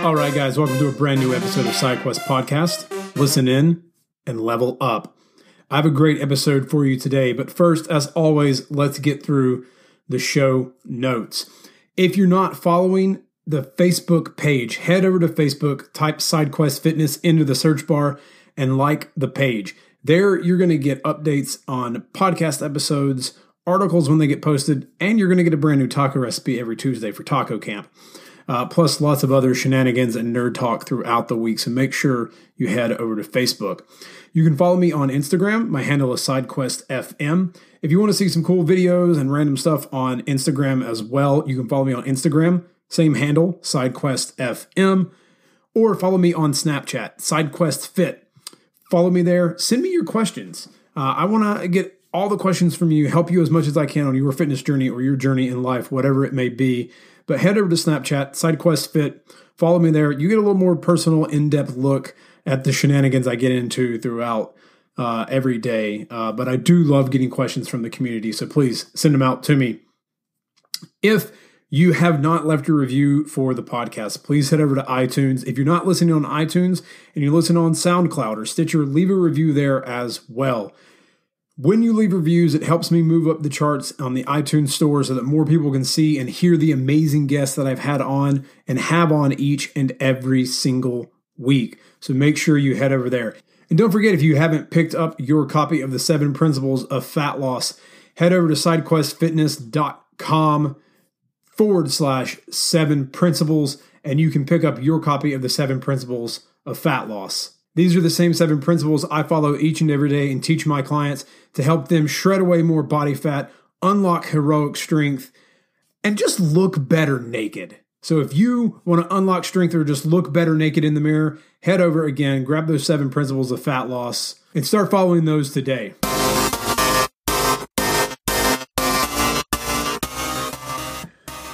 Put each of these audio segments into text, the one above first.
All right, guys, welcome to a brand new episode of SideQuest Podcast. Listen in and level up. I have a great episode for you today, but first, as always, let's get through the show notes. If you're not following the Facebook page, head over to Facebook, type SideQuest Fitness into the search bar, and like the page. There, you're going to get updates on podcast episodes, articles when they get posted, and you're going to get a brand new taco recipe every Tuesday for Taco Camp. Plus lots of other shenanigans and nerd talk throughout the week, so make sure you head over to Facebook. You can follow me on Instagram. My handle is SideQuestFM. If you want to see some cool videos and random stuff on Instagram as well, you can follow me on Instagram. Same handle, SideQuestFM. Or follow me on Snapchat, SideQuestFit. Follow me there. Send me your questions. I want to get all the questions from you, help you as much as I can on your fitness journey or your journey in life, whatever it may be. But head over to Snapchat, SideQuestFit. Follow me there. You get a little more personal, in-depth look at the shenanigans I get into throughout every day. But I do love getting questions from the community, so please send them out to me. If you have not left a review for the podcast, please head over to iTunes. If you're not listening on iTunes and you listen on SoundCloud or Stitcher, leave a review there as well. When you leave reviews, it helps me move up the charts on the iTunes store so that more people can see and hear the amazing guests that I've had on and have on each and every single week. So make sure you head over there. And don't forget, if you haven't picked up your copy of the 7 Principles of Fat Loss, head over to sidequestfitness.com/7 principles, and you can pick up your copy of the 7 Principles of Fat Loss. These are the same 7 principles I follow each and every day and teach my clients to help them shred away more body fat, unlock heroic strength, and just look better naked. So if you want to unlock strength or just look better naked in the mirror, head over again, grab those 7 principles of fat loss, and start following those today.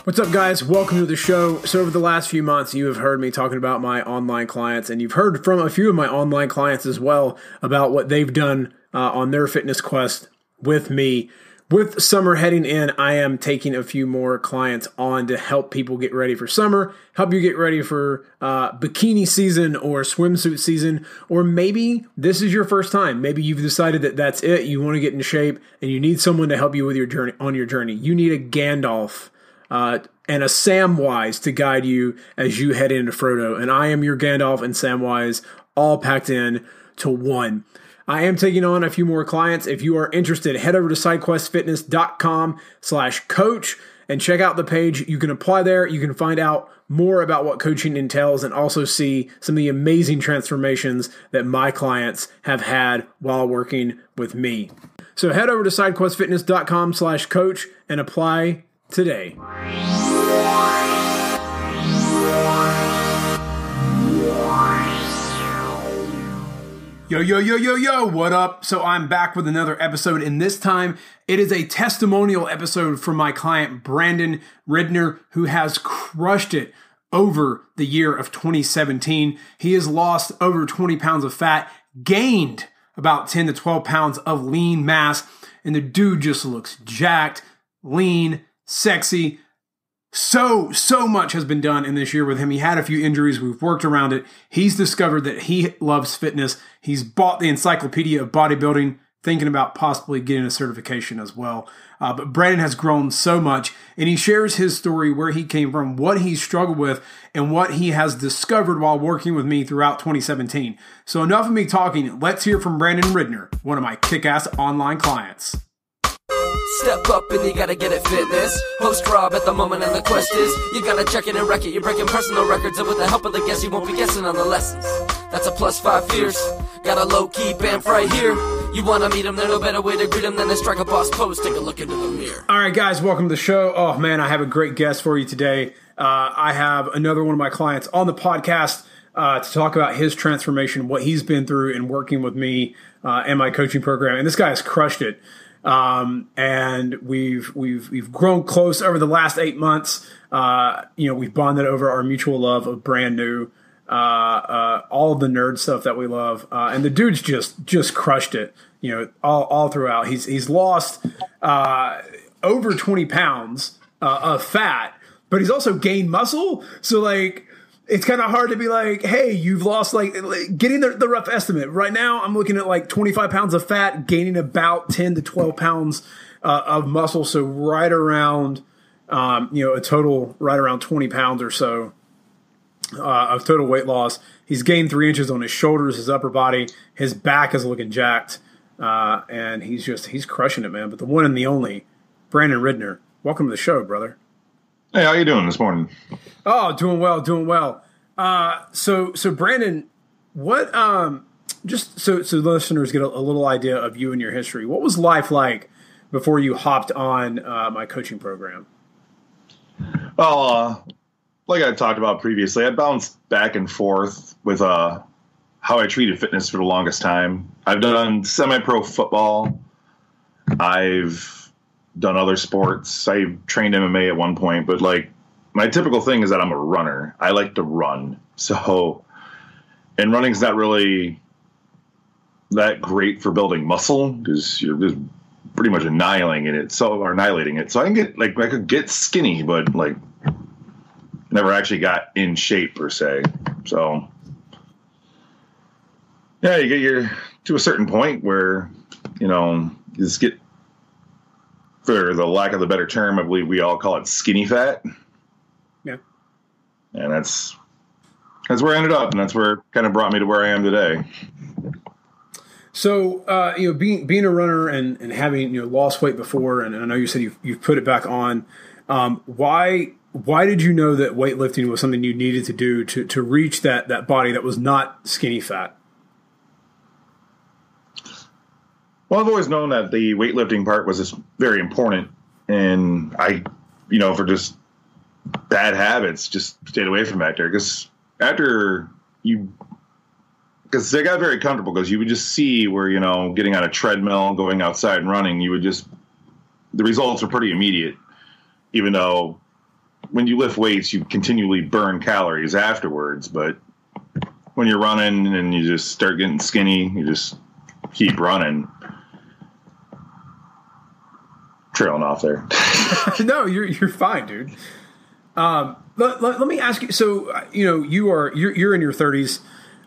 What's up, guys? Welcome to the show. So over the last few months, you have heard me talking about my online clients, and you've heard from a few of my online clients as well about what they've done on their fitness quest with me. With summer heading in, I am taking a few more clients on to help people get ready for summer, help you get ready for bikini season or swimsuit season, or maybe this is your first time. Maybe you've decided that that's it. You want to get in shape, and you need someone to help you with your journey. On your journey, you need a Gandalf and a Samwise to guide you as you head into Frodo. And I am your Gandalf and Samwise all packed in to one. I am taking on a few more clients. If you are interested, head over to sidequestfitness.com/coach and check out the page. You can apply there. You can find out more about what coaching entails and also see some of the amazing transformations that my clients have had while working with me. So head over to sidequestfitness.com/coach and apply today. Yo, what up? So I'm back with another episode, and this time it is a testimonial episode from my client, Brandon Ridner, who has crushed it over the year of 2017. He has lost over 20 pounds of fat, gained about 10 to 12 pounds of lean mass, and the dude just looks jacked, lean, sexy. So much has been done in this year with him. He had a few injuries. We've worked around it. He's discovered that he loves fitness. He's bought the Encyclopedia of Bodybuilding, thinking about possibly getting a certification as well. But Brandon has grown so much, and he shares his story, where he came from, what he struggled with, and what he has discovered while working with me throughout 2017. So enough of me talking. Let's hear from Brandon Ridner, one of my kick-ass online clients. Step up and you gotta get it fitness. Host Rob at the moment and the quest is you gotta check it and wreck it. You're breaking personal records, and with the help of the guests you won't be guessing on the lessons. That's a +5 years. Got a low-key bamf right here. You wanna meet him, there's no better way to greet him than to strike a boss pose. Take a look into the mirror. All right, guys, welcome to the show. Oh man, I have a great guest for you today. I have another one of my clients on the podcast to talk about his transformation, what he's been through in working with me and my coaching program. And this guy has crushed it. And we've grown close over the last 8 months. We've bonded over our mutual love of brand new, all of the nerd stuff that we love. And the dude's just crushed it, all throughout. He's lost, over 20 pounds, of fat, but he's also gained muscle. So it's kind of hard to be like, hey, you've lost, like getting the rough estimate. Right now, I'm looking at like 25 pounds of fat, gaining about 10 to 12 pounds of muscle. So right around, a total right around 20 pounds or so of total weight loss. He's gained 3 inches on his shoulders, his upper body. His back is looking jacked. And he's crushing it, man. But the one and the only, Brandon Ridner. Welcome to the show, brother. Hey, how you doing this morning? Oh, doing well. So Brandon, what? Just so the listeners get a little idea of you and your history. What was life like before you hopped on my coaching program? Well, like I talked about previously, I bounced back and forth with how I treated fitness for the longest time. I've done semi-pro football. I've done other sports. I trained MMA at one point, but like my typical thing is that I'm a runner. I like to run. And running's not really that great for building muscle because you're just pretty much annihilating it. So I could get skinny, but like never actually got in shape per se. So yeah, you get to a certain point where, you just get, for the lack of a better term, I believe we all call it skinny fat. Yeah. And that's where I ended up, and that's where it kind of brought me to where I am today. So, being a runner and having, lost weight before, and I know you said you've put it back on, why did you know that weightlifting was something you needed to do to reach that body that was not skinny fat? Well, I've always known that the weightlifting part was just very important, and I, for just bad habits, just stayed away from back there because they got very comfortable because you would just see where, getting on a treadmill, going outside and running, the results are pretty immediate, even though when you lift weights, you continually burn calories afterwards. But when you're running and you just start getting skinny, you just keep running. Trailing off there. No, you're fine, dude. Let me ask you. So you're in your 30s,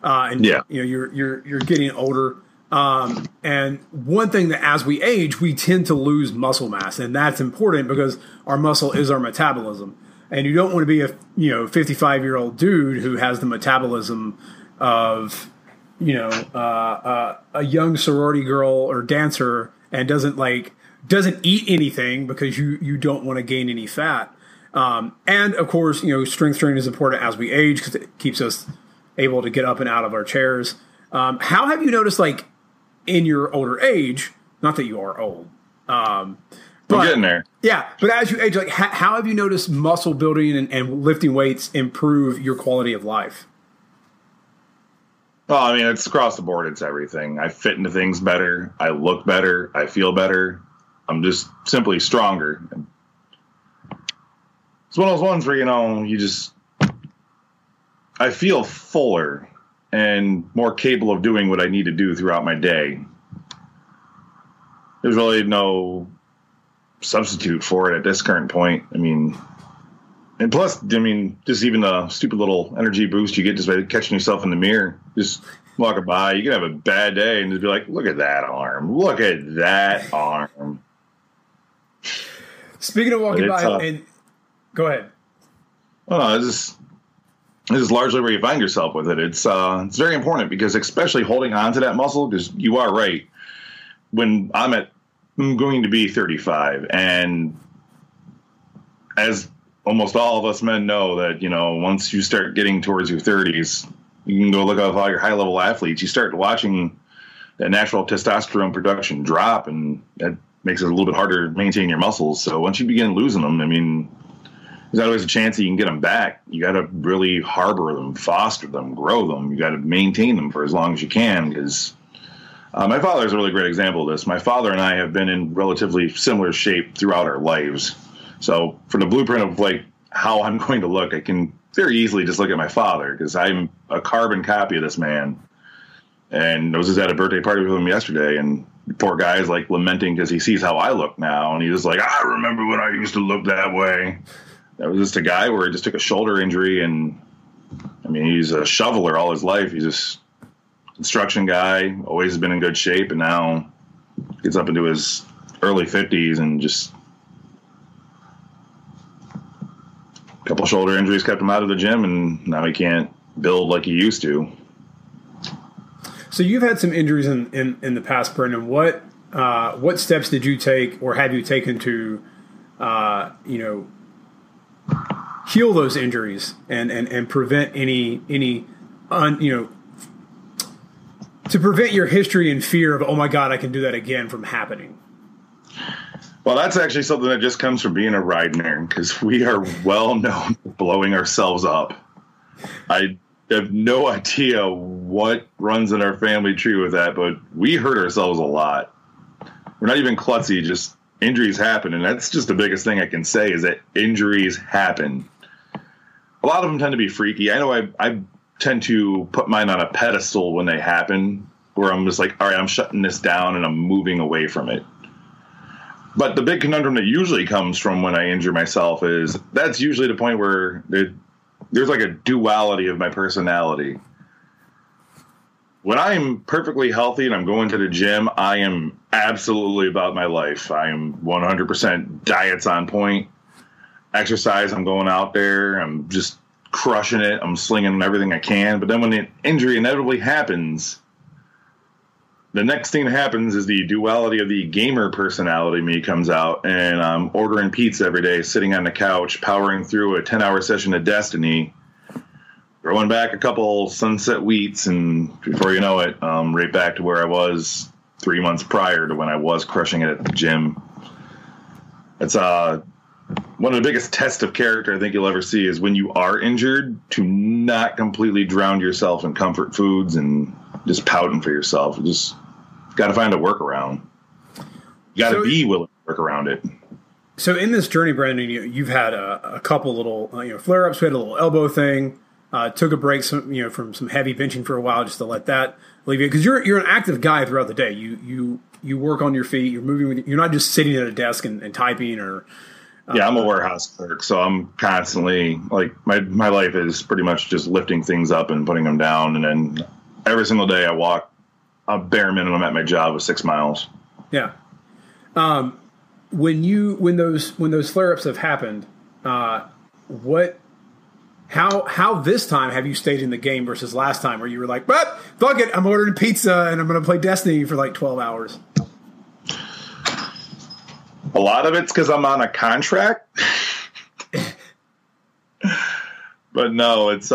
and yeah, you're getting older. And one thing that as we age, we tend to lose muscle mass, and that's important because our muscle is our metabolism, and you don't want to be a 55-year-old dude who has the metabolism of a young sorority girl or dancer and doesn't eat anything because you don't want to gain any fat. And of course, strength training is important as we age because it keeps us able to get up and out of our chairs. How have you noticed, like in your older age, not that you are old, but I'm getting there. Yeah. But as you age, like how have you noticed muscle building and lifting weights improve your quality of life? Well, I mean, it's across the board. It's everything. I fit into things better. I look better. I feel better. I'm just simply stronger. It's one of those ones where, I feel fuller and more capable of doing what I need to do throughout my day. There's really no substitute for it at this current point. And plus, just even the stupid little energy boost you get just by catching yourself in the mirror, just walking by, you can have a bad day and just be like, look at that arm. Look at that arm. Speaking of walking by, and go ahead. Well, no, this is largely where you find yourself with it. It's very important because especially holding on to that muscle, because you are right. When I'm going to be 35, and as almost all of us men know that, once you start getting towards your 30s, you can go look at all your high-level athletes. You start watching that natural testosterone production drop, and that makes it a little bit harder to maintain your muscles. So once you begin losing them, there's always a chance that you can get them back. You got to really harbor them, foster them, grow them. You got to maintain them for as long as you can because my father is a really great example of this. My father and I have been in relatively similar shape throughout our lives. So for the blueprint of how I'm going to look, I can very easily just look at my father because I'm a carbon copy of this man. And I was just at a birthday party with him yesterday, and the poor guy is lamenting because he sees how I look now, and he's just like, I remember when I used to look that way. That was just a guy where he just took a shoulder injury and I mean, he's a shoveler all his life. He's a construction guy, always been in good shape, and now gets up into his early 50s and just a couple shoulder injuries kept him out of the gym, and now he can't build like he used to. So you've had some injuries in the past, Brendan. What steps did you take or have you taken to, heal those injuries and prevent to prevent your history and fear of, oh my God, I can do that again from happening? Well, that's actually something that just comes from being a Ridner, because we are well known for blowing ourselves up. I have no idea what runs in our family tree with that, but we hurt ourselves a lot. We're not even klutzy, just injuries happen, and that's just the biggest thing I can say is that injuries happen. A lot of them tend to be freaky. I know I tend to put mine on a pedestal when they happen, where I'm just like, all right, I'm shutting this down and I'm moving away from it. But the big conundrum that usually comes from when I injure myself is that's usually the point where there's like a duality of my personality. When I'm perfectly healthy and I'm going to the gym, I am absolutely about my life. I am 100% diets on point. Exercise, I'm going out there. I'm just crushing it. I'm slinging everything I can. But then when the injury inevitably happens, the next thing that happens is the duality of the gamer personality me comes out, and I'm ordering pizza every day, sitting on the couch, powering through a 10-hour session of Destiny, throwing back a couple sunset wheats, and before you know it, right back to where I was 3 months prior to when I was crushing it at the gym. It's one of the biggest tests of character I think you'll ever see is when you are injured, to not completely drown yourself in comfort foods and just pouting for yourself. You just got to find a workaround. You got to be willing to work around it. So in this journey, Brandon, you've had a couple little flare-ups. We had a little elbow thing. Took a break from some heavy benching for a while just to let that leave you, because you're an active guy throughout the day. You work on your feet. You're moving. You're not just sitting at a desk and typing or. Yeah, I'm a warehouse clerk, so I'm constantly like my life is pretty much just lifting things up and putting them down, and then every single day I walk a bare minimum at my job of 6 miles. Yeah. When those flare-ups have happened, how this time have you stayed in the game versus last time where you were like, but fuck it, I'm ordering pizza and I'm going to play Destiny for like 12 hours? A lot of it's because I'm on a contract. But no, it's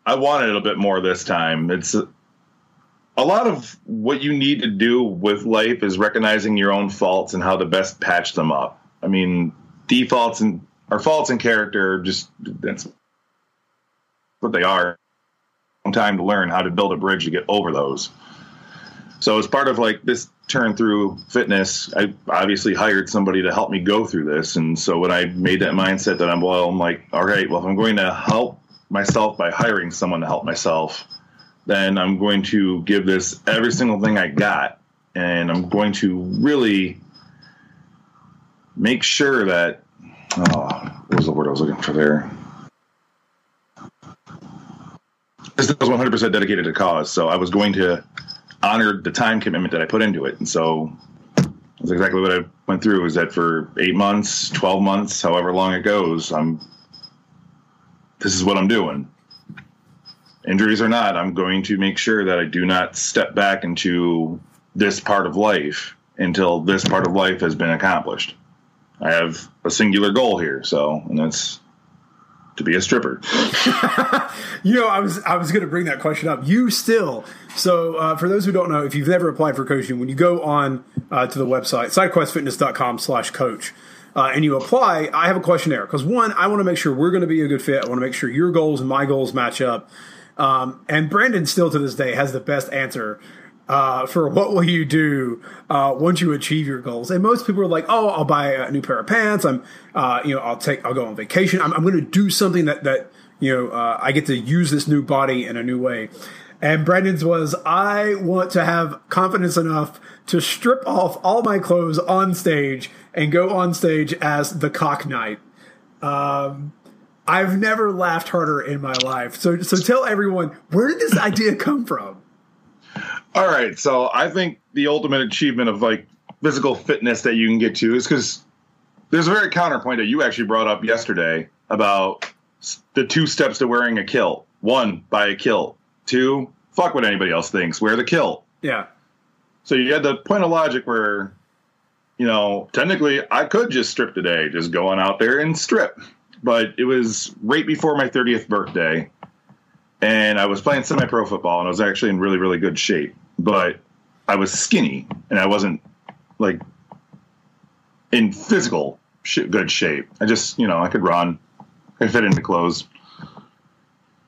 I wanted a bit more this time. It's a lot of what you need to do with life is recognizing your own faults and how to best patch them up. I mean, defaults and our faults in character, just that's what they are. Time to learn how to build a bridge to get over those. So as part of like this turn through fitness, I obviously hired somebody to help me go through this. And so when I made that mindset that I'm like, all right, well, if I'm going to help myself by hiring someone to help myself, then I'm going to give this every single thing I got. And I'm going to really make sure that, what was the word I was looking for there? This was 100% dedicated to cause. So I was going to honor the time commitment that I put into it. And so that's exactly what I went through, is that for 8 months, 12 months, however long it goes, this is what I'm doing. Injuries or not, I'm going to make sure that I do not step back into this part of life until this part of life has been accomplished. I have a singular goal here, and that's to be a stripper. I was going to bring that question up. So for those who don't know, if you've never applied for coaching, when you go on to the website, sidequestfitness.com/coach, and you apply, I have a questionnaire. Because one, I want to make sure we're going to be a good fit. I want to make sure your goals and my goals match up. And Brandon still to this day has the best answer for what will you do once you achieve your goals. And most people are like, oh, I'll buy a new pair of pants. I'll go on vacation. I'm going to do something that I get to use this new body in a new way. And Brandon's was, I want to have confidence enough to strip off all my clothes on stage and go on stage as the Cock Knight. I've never laughed harder in my life. So tell everyone, where did this idea come from? All right. So I think the ultimate achievement of like physical fitness that you can get to is because there's a very counterpoint that you actually brought up yesterday about the 2 steps to wearing a kilt. 1, buy a kilt. 2, fuck what anybody else thinks. Wear the kilt. Yeah. So you had the point of logic where, you know, technically I could just strip today, just going out there and strip. But it was right before my 30th birthday, and I was playing semi-pro football, and I was actually in really, really good shape. But I was skinny, and I wasn't, like, in physical good shape. I just, you know, I could run. I fit into clothes.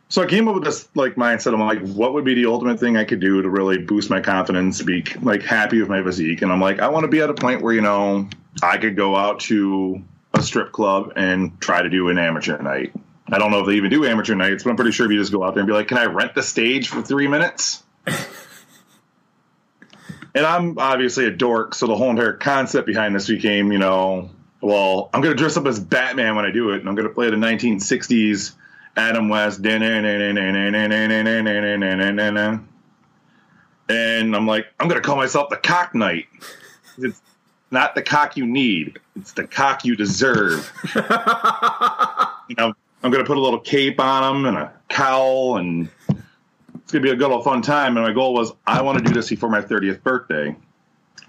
So I came up with this, like, mindset. I'm like, what would be the ultimate thing I could do to really boost my confidence, be, like, happy with my physique? And I'm like, I want to be at a point where, you know, I could go out to a strip club and try to do an amateur night. I don't know if they even do amateur nights, but I'm pretty sure if you just go out there and be like, can I rent the stage for 3 minutes? And I'm obviously a dork, so the whole entire concept behind this became, you know, well, I'm going to dress up as Batman when I do it, and I'm going to play the 1960s Adam West. And I'm like, I'm going to call myself the Cock Knight. It's not the cock you need. It's the cock you deserve. You know, I'm going to put a little cape on him and a cowl, and it's going to be a good old fun time. And my goal was I want to do this before my 30th birthday.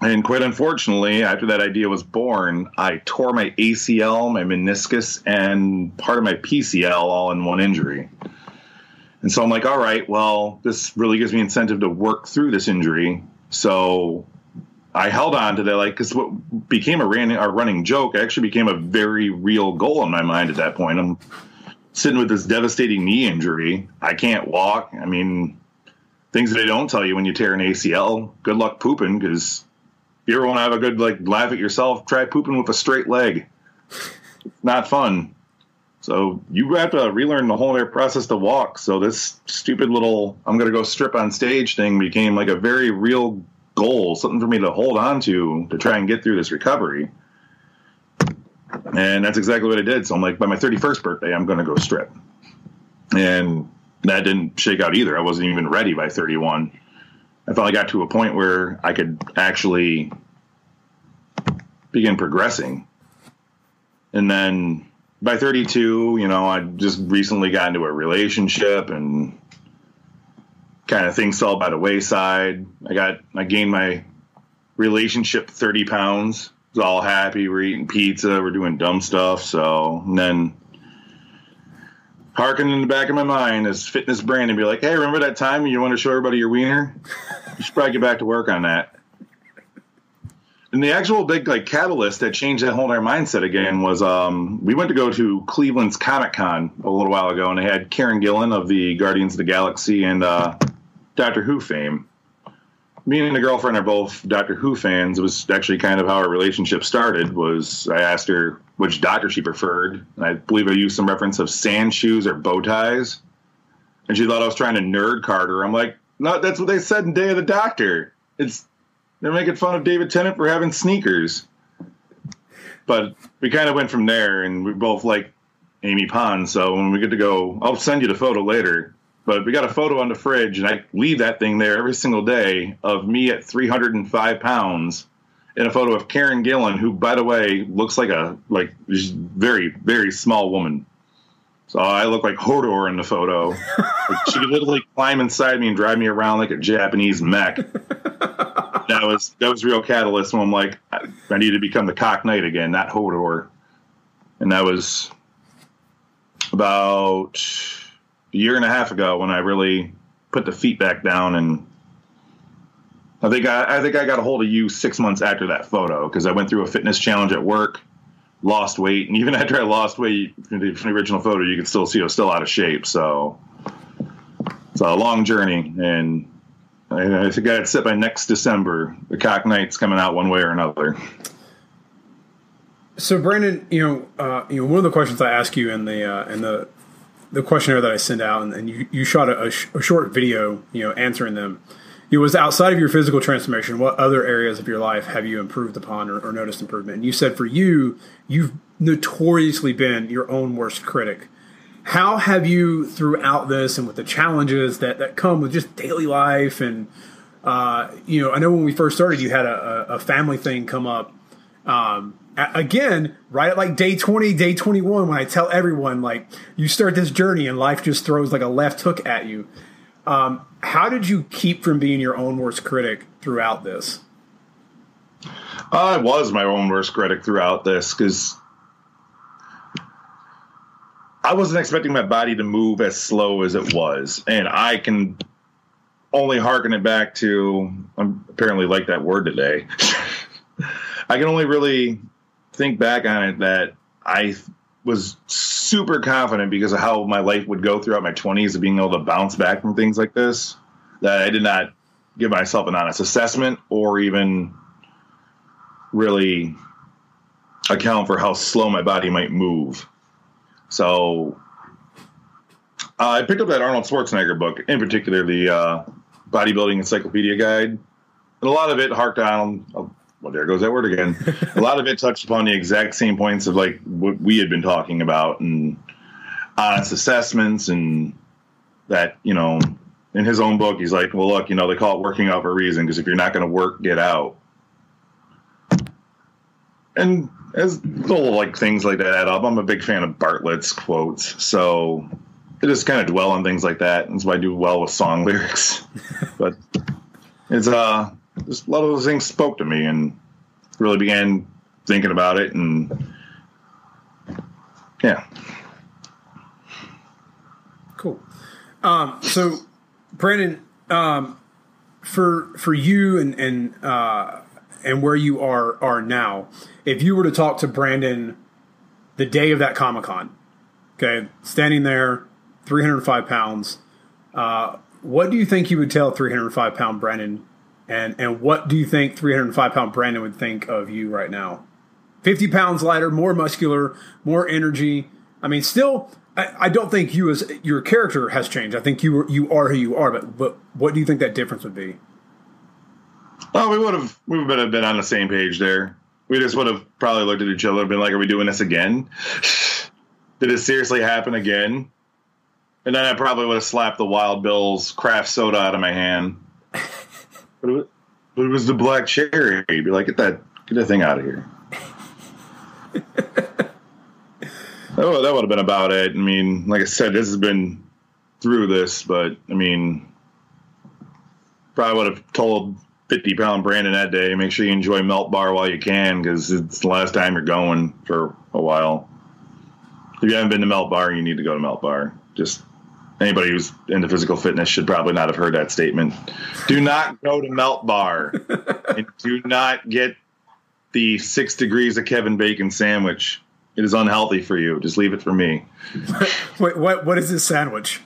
And quite unfortunately, after that idea was born, I tore my ACL, my meniscus, and part of my PCL all in one injury. And so I'm like, all right, well, this really gives me incentive to work through this injury. So I held on to that, like, because what became a running joke actually became a very real goal in my mind at that point. I'm sitting with this devastating knee injury. I can't walk. I mean, things that they don't tell you when you tear an ACL, good luck pooping, because if you ever want to have a good, like, laugh at yourself, try pooping with a straight leg. It's not fun. So you have to relearn the whole entire process to walk. So this stupid little I'm going to go strip on stage thing became like a very real goal, something for me to hold on to try and get through this recovery. And that's exactly what I did. So I'm like, by my 31st birthday, I'm going to go strip. And that didn't shake out either. I wasn't even ready by 31. I finally got to a point where I could actually begin progressing. And then by 32, you know, I just recently got into a relationship and kind of things fell by the wayside. I gained my relationship 30 pounds. I was all happy. We're eating pizza. We're doing dumb stuff. So, and then harking in the back of my mind is fitness brain and be like, hey, remember that time you want to show everybody your wiener? You should probably get back to work on that. And the actual big, like, catalyst that changed that whole entire mindset again was we went to go to Cleveland's Comic-Con a little while ago, and they had Karen Gillan of the Guardians of the Galaxy and Doctor Who fame. Me and the girlfriend are both Doctor Who fans. It was actually kind of how our relationship started. Was I asked her which doctor she preferred, and I believe I used some reference of sand shoes or bow ties, and she thought I was trying to nerd card her. I'm like, no, that's what they said in Day of the Doctor. They're making fun of David Tennant for having sneakers. But we kind of went from there, and we both like Amy Pond. So when we get to go, I'll send you the photo later. But we got a photo on the fridge, and I leave that thing there every single day of me at 305 pounds in a photo of Karen Gillan, who, by the way, looks like a very, very small woman. So I look like Hodor in the photo. Like, she could literally climb inside me and drive me around like a Japanese mech. That was real catalyst when I'm like, I need to become the Cock Knight again, not Hodor. And that was about a year and a half ago when I really put the feet back down. And I think I got a hold of you 6 months after that photo, because I went through a fitness challenge at work, lost weight, and even after I lost weight from the original photo, you can still see I was still out of shape. So it's a long journey, and I think I'd set by next December. The Cock Knight's coming out one way or another. So, Brandon, one of the questions I ask you in the questionnaire that I send out, and you shot a short video, answering them. It was outside of your physical transformation, what other areas of your life have you improved upon or noticed improvement? And you said for you, you've notoriously been your own worst critic. how have you, throughout this and with the challenges that come with just daily life and, I know when we first started, you had a family thing come up. Again, right at like day 20, day 21, when I tell everyone, like, you start this journey and life just throws like a left hook at you. How did you keep from being your own worst critic throughout this? I was my own worst critic throughout this because I wasn't expecting my body to move as slow as it was. And I can only hearken it back to, I apparently like that word today. I can only really think back on it that I was super confident because of how my life would go throughout my 20s of being able to bounce back from things like this, that I did not give myself an honest assessment or even really account for how slow my body might move. So I picked up that Arnold Schwarzenegger book, in particular the Bodybuilding Encyclopedia Guide. And a lot of it harked on, well, there goes that word again. A lot of it touched upon the exact same points of like what we had been talking about and honest assessments, and that, in his own book, he's like, well, look, they call it working out for a reason, because if you're not going to work, get out. And as little like things like that add up, I'm a big fan of Bartlett's quotes, so I just kind of dwell on things like that. That's why I do well with song lyrics. But it's just a lot of those things spoke to me, and really began thinking about it, and yeah. Cool. So Brandon, for you and where you are now, if you were to talk to Brandon the day of that Comic-Con, okay, standing there, 305 pounds, what do you think you would tell 305-pound Brandon, and what do you think 305-pound Brandon would think of you right now? 50 pounds lighter, more muscular, more energy. I mean, still, I don't think your character has changed. I think you are who you are, but what do you think that difference would be? Well, we would have been on the same page there. We just would have probably looked at each other and been like, are we doing this again? Did it seriously happen again? And then I probably would have slapped the Wild Bill's craft soda out of my hand. But it was the black cherry. You'd be like, get that thing out of here. That would have been about it. I mean, like I said, this has been through this, but I mean, probably would have told 50-pound Brandon that day, make sure you enjoy Melt Bar while you can, because it's the last time you're going for a while. If you haven't been to Melt Bar, you need to go to Melt Bar. Just anybody who's into physical fitness should probably not have heard that statement. Do not go to Melt Bar. And do not get the 6 degrees of Kevin Bacon sandwich. It is unhealthy for you. Just leave it for me. Wait, what is this sandwich?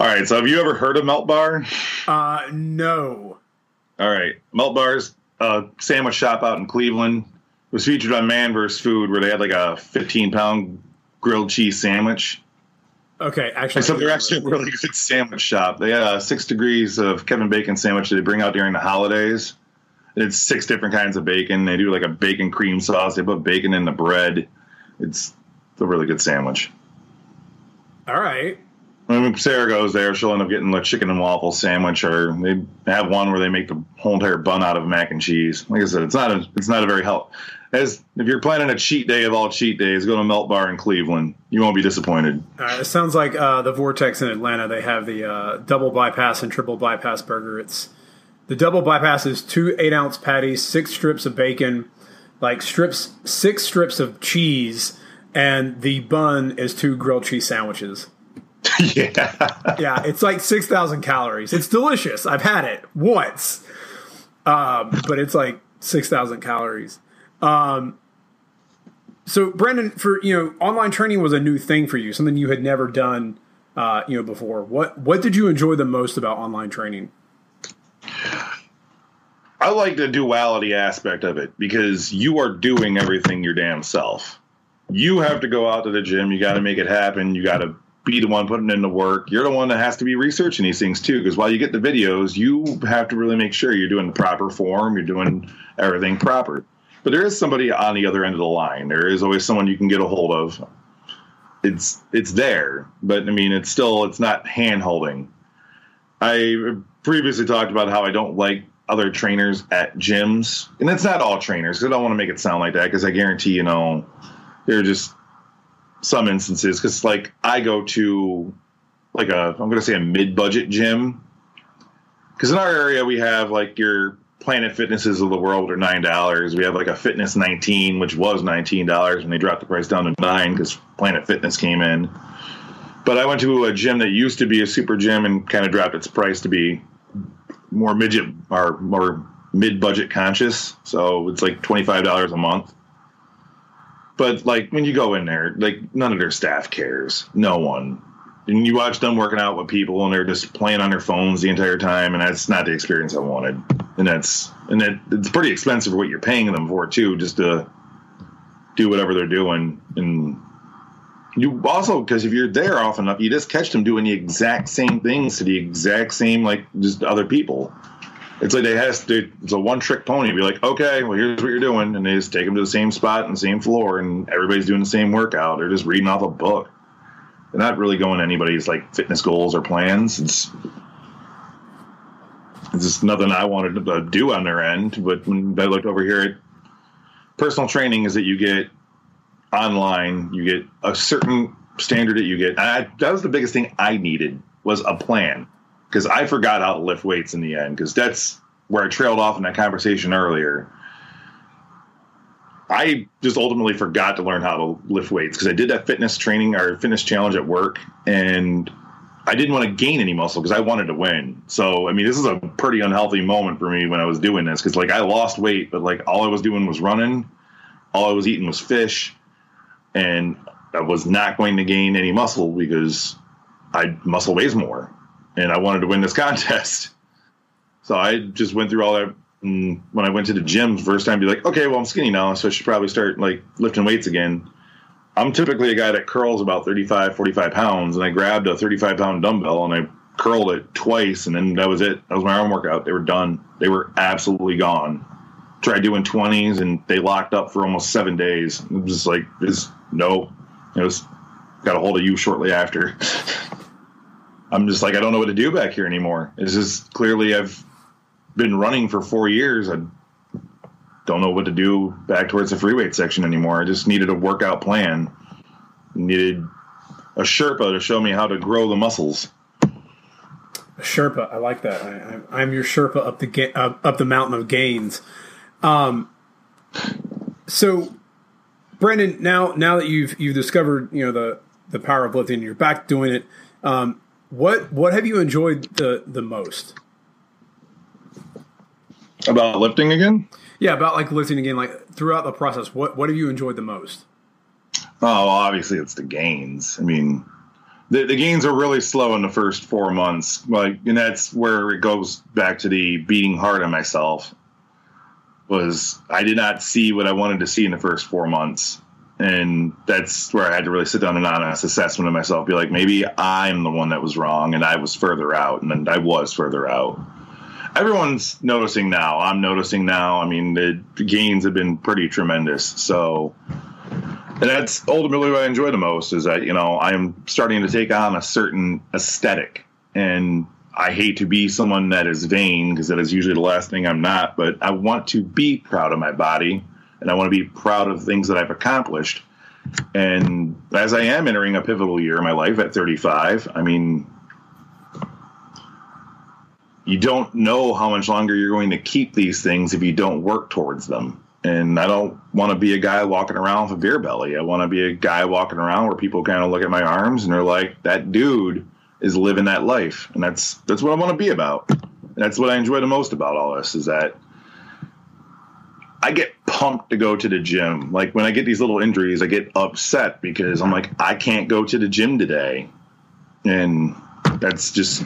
All right, so have you ever heard of Melt Bar? No. All right. Melt Bar's a sandwich shop out in Cleveland. It was featured on Man vs. Food, where they had like a 15-pound grilled cheese sandwich. Okay, actually. So they're actually a really good sandwich shop. They had a 6 degrees of Kevin Bacon sandwich that they bring out during the holidays. It's 6 different kinds of bacon. They do like a bacon cream sauce. They put bacon in the bread. It's a really good sandwich. All right. When Sarah goes there, she'll end up getting the chicken and waffle sandwich, or they have one where they make the whole entire bun out of mac and cheese. Like I said, it's not a very help. If you're planning a cheat day of all cheat days, go to Melt Bar in Cleveland. You won't be disappointed. It sounds like the Vortex in Atlanta. They have the double bypass and triple bypass burger. The double bypass is 2 8-ounce patties, 6 strips of bacon, 6 strips of cheese, and the bun is 2 grilled cheese sandwiches. Yeah, it's like 6,000 calories. It's delicious. I've had it once, but it's like 6,000 calories. So Brandon, for online training was a new thing for you, something you had never done, before. What did you enjoy the most about online training? I like the duality aspect of it, because you are doing everything your damn self. You have to go out to the gym. You got to make it happen. You got to be the one putting in the work. You're the one that has to be researching these things too, because while you get the videos, you have to really make sure you're doing the proper form. You're doing everything proper. But there is somebody on the other end of the line. There is always someone you can get a hold of. it's there, but I mean, it's not hand holding. I previously talked about how I don't like other trainers at gyms, and it's not all trainers, because I don't want to make it sound like that, because I guarantee, there are just some instances, because like I go to like I'm going to say a mid-budget gym, because in our area we have like your Planet Fitnesses of the world are $9. We have like a Fitness 19, which was $19 when they dropped the price down to $9 because Planet Fitness came in. But I went to a gym that used to be a super gym and kind of dropped its price to be more mid-budget conscious. So it's like $25 a month. But like when you go in there, like none of their staff cares. No one. And you watch them working out with people and they're just playing on their phones the entire time, and that's not the experience I wanted. And it's pretty expensive for what you're paying them for too, just to do whatever they're doing. And you also, because if you're there often enough, you just catch them doing the exact same things to the exact same, like, just other people. It's like it's a one-trick pony. Be like, okay, well, here's what you're doing. And they just take them to the same spot and the same floor, and everybody's doing the same workout. They're just reading off a book. They're not really going to anybody's, like, fitness goals or plans. It's just nothing I wanted to do on their end. But when I looked over here at personal training, is that you get online, you get a certain standard that you get. And that was the biggest thing I needed, was a plan, because I forgot how to lift weights in the end, because that's where I trailed off in that conversation earlier. I just ultimately forgot to learn how to lift weights, because I did that fitness training or fitness challenge at work, and I didn't want to gain any muscle because I wanted to win. So, I mean, this is a pretty unhealthy moment for me when I was doing this, because, like, I lost weight, but, like, all I was doing was running. All I was eating was fish. And I was not going to gain any muscle because muscle weighs more, and I wanted to win this contest. So I just went through all that. And when I went to the gym the first time, be like, okay, well, I'm skinny now, so I should probably start like lifting weights again. I'm typically a guy that curls about 35, 45 pounds, and I grabbed a 35-pound dumbbell and I curled it twice, and then that was it. That was my arm workout. They were done. They were absolutely gone. Tried doing 20s, and they locked up for almost 7 days. It was just like, no. It was got a hold of you shortly after. I'm just like, I don't know what to do back here anymore. It's just clearly I've been running for 4 years. I don't know what to do back towards the free weight section anymore. I just needed a workout plan. Needed a Sherpa to show me how to grow the muscles. A Sherpa, I like that. I'm your Sherpa up the mountain of gains. So, Brandon, now that you've discovered the power of lifting, you're back doing it. What have you enjoyed the most about lifting again? Yeah, about like lifting again. Like throughout the process, what have you enjoyed the most? Oh, well, obviously it's the gains. I mean, the gains are really slow in the first 4 months, and that's where it goes back to the beating hard on myself. Was I did not see what I wanted to see in the first 4 months. And that's where I had to really sit down and honest assessment of myself, be like, maybe I'm the one that was wrong and I was further out, and then I was further out. Everyone's noticing now. I'm noticing now. I mean, the gains have been pretty tremendous. So, and that's ultimately what I enjoy the most, is that, I'm starting to take on a certain aesthetic. And I hate to be someone that is vain, because that is usually the last thing I'm not, but I want to be proud of my body, and I want to be proud of things that I've accomplished. And as I am entering a pivotal year in my life at 35, I mean, you don't know how much longer you're going to keep these things if you don't work towards them. And I don't want to be a guy walking around with a beer belly. I want to be a guy walking around where people kind of look at my arms and they're like, that dude is living that life. And that's what I want to be about. And that's what I enjoy the most about all this, is that I get pumped to go to the gym. Like when I get these little injuries, I get upset because I'm like, I can't go to the gym today. And it's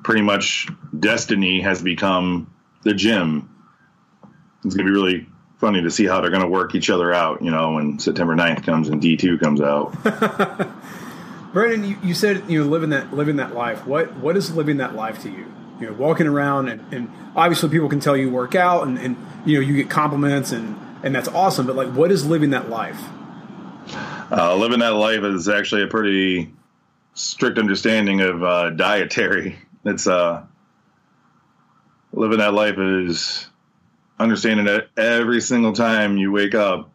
pretty much destiny has become the gym. It's going to be really funny to see how they're going to work each other out, when September 9th comes and D2 comes out. Brandon, you said, living that life. What is living that life to you? Walking around and obviously people can tell you work out and you get compliments and that's awesome. But like, what is living that life? Living that life is actually a pretty strict understanding of dietary. It's living that life is understanding that every single time you wake up,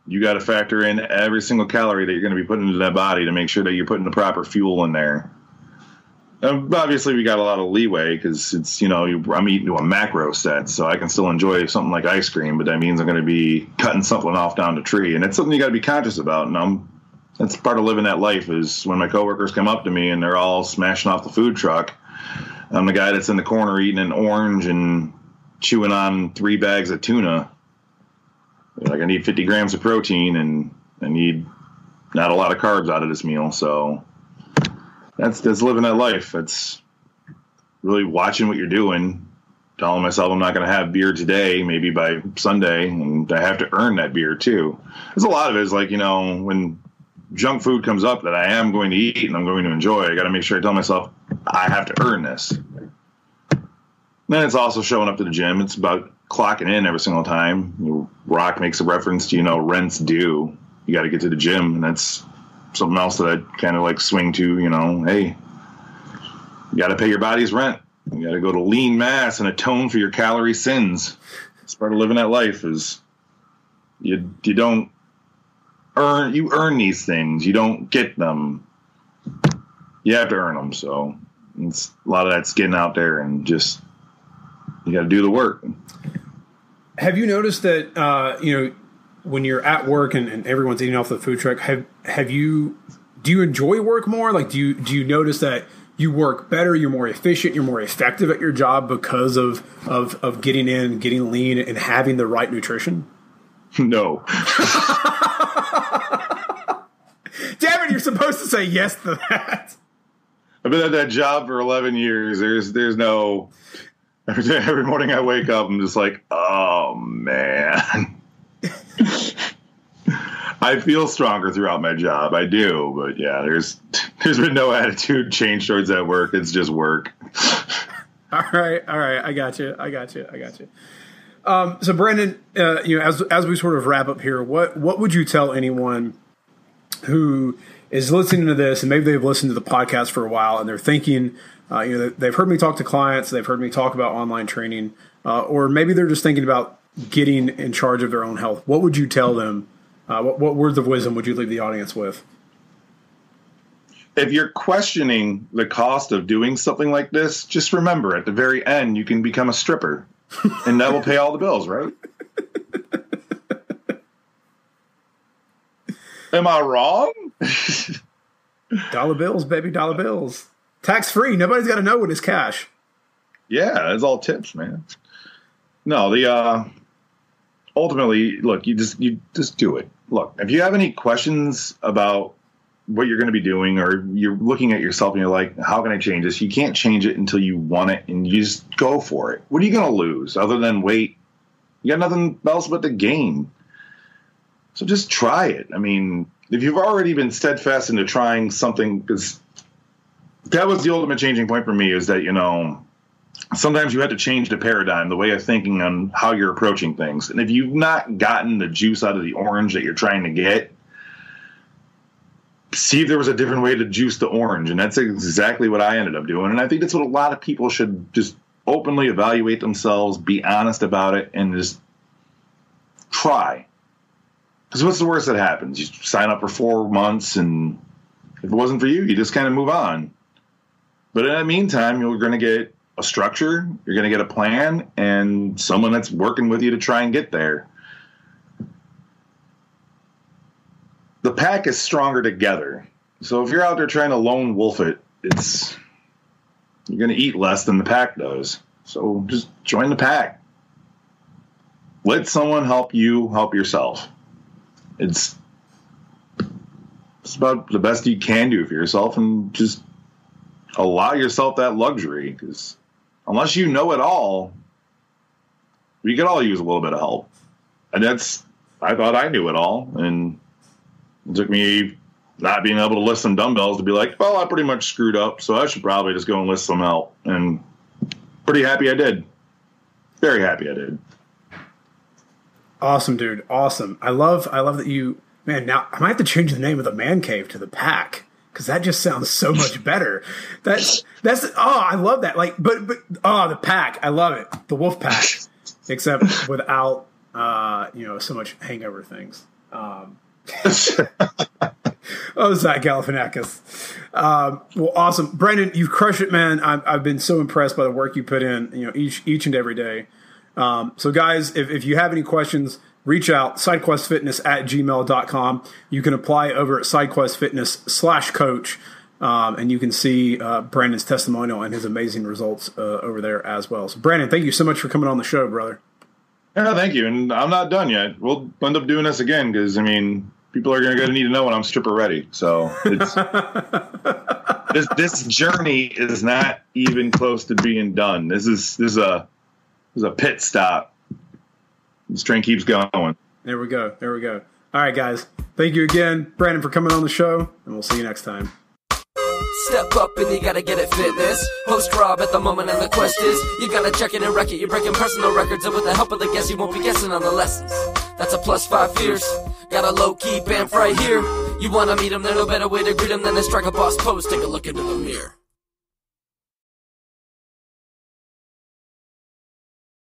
you got to factor in every single calorie that you're going to be putting into that body to make sure that you're putting the proper fuel in there. Obviously, we got a lot of leeway because it's, I'm eating to a macro set, so I can still enjoy something like ice cream, but that means I'm going to be cutting something off down the tree. And it's something you got to be conscious about. And that's part of living that life is when my coworkers come up to me and they're all smashing off the food truck. I'm the guy that's in the corner eating an orange and chewing on 3 bags of tuna. Like, I need 50 grams of protein and I need not a lot of carbs out of this meal. So that's living that life. It's really watching what you're doing, telling myself I'm not going to have beer today, maybe by Sunday, and I have to earn that beer too. There's a lot of it is like, when junk food comes up that I am going to eat and I'm going to enjoy, I got to make sure I tell myself I have to earn this. Then it's also showing up to the gym. It's about clocking in every single time. Rock makes a reference to, rent's due. You got to get to the gym, and that's something else that I kind of like swing to, hey, you got to pay your body's rent. You got to go to lean mass and atone for your calorie sins. It's part of living that life is you don't earn, you earn these things. You don't get them. You have to earn them. So it's a lot of that's getting out there and just, you got to do the work. Have you noticed that, when you're at work and everyone's eating off the food truck, do you enjoy work more? Like, do you notice that you work better, you're more efficient, you're more effective at your job because of getting in, getting lean, and having the right nutrition? No. Damn it, you're supposed to say yes to that. I've been at that job for 11 years. There's no... Every morning I wake up, I'm just like, oh, man. I feel stronger throughout my job. I do. But, yeah, there's been no attitude change towards that work. It's just work. All right. I got you. So, Brandon, as we sort of wrap up here, what would you tell anyone who is listening to this, and maybe they've listened to the podcast for a while, and they're thinking, they've heard me talk to clients, they've heard me talk about online training, or maybe they're just thinking about getting in charge of their own health. What would you tell them? What words of wisdom would you leave the audience with? If you're questioning the cost of doing something like this, just remember at the very end, you can become a stripper, and that will pay all the bills, right? Am I wrong? Dollar bills, baby, dollar bills. Tax free. Nobody's got to know what is cash. Yeah, it's all tips, man. No, ultimately, look, you just do it. Look, if you have any questions about what you're going to be doing, or you're looking at yourself and you're like, how can I change this? You can't change it until you want it, and you just go for it. What are you going to lose other than wait? You got nothing else but to gain. So just try it. I mean, if you've already been steadfast into trying something, because that was the ultimate changing point for me, is that, sometimes you have to change the paradigm, the way of thinking on how you're approaching things. And if you've not gotten the juice out of the orange that you're trying to get, see if there was a different way to juice the orange. And that's exactly what I ended up doing. And I think that's what a lot of people should just openly evaluate themselves, be honest about it, and just try. Because what's the worst that happens? You sign up for 4 months, and if it wasn't for you, you just kind of move on. But in the meantime, you're going to get a structure, you're going to get a plan, and someone that's working with you to try and get there. The pack is stronger together. So if you're out there trying to lone wolf it, you're going to eat less than the pack does. So just join the pack. Let someone help you help yourself. It's about the best you can do for yourself, and just allow yourself that luxury, because unless you know it all, we could all use a little bit of help. And I thought I knew it all, and it took me not being able to lift some dumbbells to be like, well, I pretty much screwed up, so I should probably just go and lift some help. And pretty happy I did. Very happy I did. Awesome, dude. Awesome. I love that you Man, now I might have to change the name of the man cave to the pack, because that just sounds so much better. I love that. Like, but the pack, I love it. The wolf pack, except without so much hangover things. Zach Galifianakis. Well, awesome, Brandon. You've crushed it, man. I've been so impressed by the work you put in. Each and every day. So, guys, if you have any questions, reach out, sidequestfitness@gmail.com. You can apply over at sidequestfitness/coach, and you can see Brandon's testimonial and his amazing results over there as well. So, Brandon, thank you so much for coming on the show, brother. Yeah, thank you. And I'm not done yet. We'll end up doing this again because, people are going to need to know when I'm stripper ready. So it's, this journey is not even close to being done. This is a pit stop. This train keeps going. There we go. All right, guys. Thank you again, Brandon, for coming on the show, and we'll see you next time. Step up and you gotta get it fitness. Host Rob at the moment and the quest is you gotta check it and wreck it. You're breaking personal records, and with the help of the guests you won't be guessing on the lessons. That's a +5 fierce. Got a low-key bamf right here. You wanna meet him, there's no better way to greet him than to strike a boss pose. Take a look into the mirror.